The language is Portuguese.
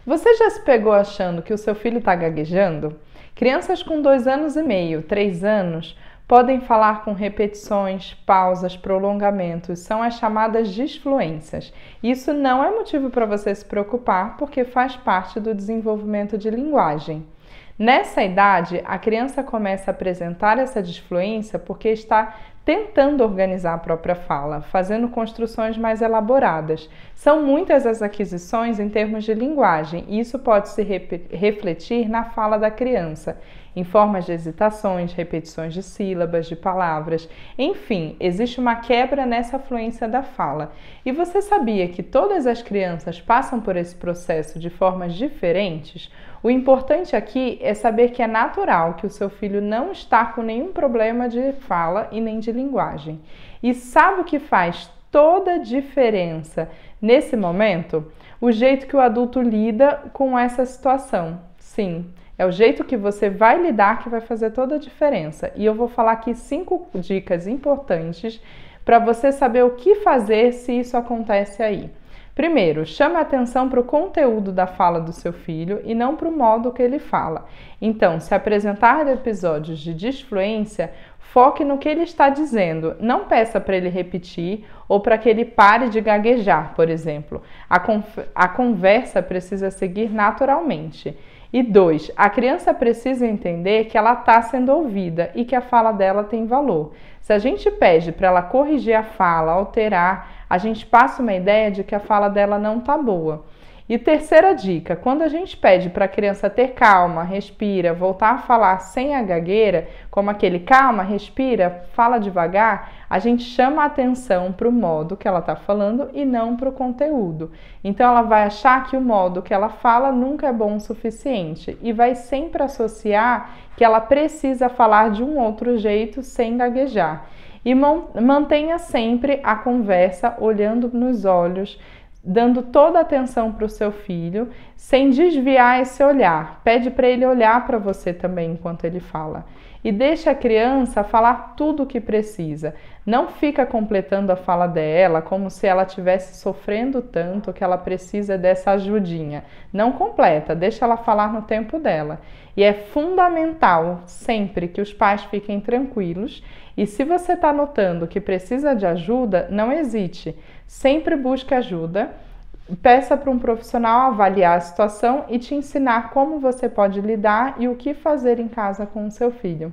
Você já se pegou achando que o seu filho está gaguejando? Crianças com 2 anos e meio, 3 anos, podem falar com repetições, pausas, prolongamentos, são as chamadas disfluências. Isso não é motivo para você se preocupar, porque faz parte do desenvolvimento de linguagem. Nessa idade, a criança começa a apresentar essa disfluência porque está tentando organizar a própria fala, fazendo construções mais elaboradas. São muitas as aquisições em termos de linguagem e isso pode se refletir na fala da criança, em formas de hesitações, repetições de sílabas, de palavras. Enfim, existe uma quebra nessa fluência da fala. E você sabia que todas as crianças passam por esse processo de formas diferentes? O importante aqui é saber que é natural que o seu filho não está com nenhum problema de fala e nem de linguagem. E sabe o que faz toda a diferença nesse momento? O jeito que o adulto lida com essa situação. Sim, é o jeito que você vai lidar que vai fazer toda a diferença. E eu vou falar aqui 5 dicas importantes para você saber o que fazer se isso acontece aí. Primeiro, chame a atenção para o conteúdo da fala do seu filho e não para o modo que ele fala. Então, se apresentar episódios de disfluência, foque no que ele está dizendo. Não peça para ele repetir ou para que ele pare de gaguejar, por exemplo. A conversa precisa seguir naturalmente. E 2, a criança precisa entender que ela está sendo ouvida e que a fala dela tem valor. Se a gente pede para ela corrigir a fala, alterar, a gente passa uma ideia de que a fala dela não está boa. E terceira dica, quando a gente pede para a criança ter calma, respira, voltar a falar sem a gagueira, como aquele calma, respira, fala devagar, a gente chama a atenção para o modo que ela está falando e não para o conteúdo. Então ela vai achar que o modo que ela fala nunca é bom o suficiente e vai sempre associar que ela precisa falar de um outro jeito sem gaguejar. E mantenha sempre a conversa olhando nos olhos, dando toda a atenção para o seu filho, sem desviar esse olhar. Pede para ele olhar para você também enquanto ele fala. E deixa a criança falar tudo o que precisa. Não fica completando a fala dela como se ela estivesse sofrendo tanto que ela precisa dessa ajudinha. Não completa, deixa ela falar no tempo dela. E é fundamental sempre que os pais fiquem tranquilos. E se você está notando que precisa de ajuda, não hesite. Sempre busque ajuda. Peça para um profissional avaliar a situação e te ensinar como você pode lidar e o que fazer em casa com o seu filho.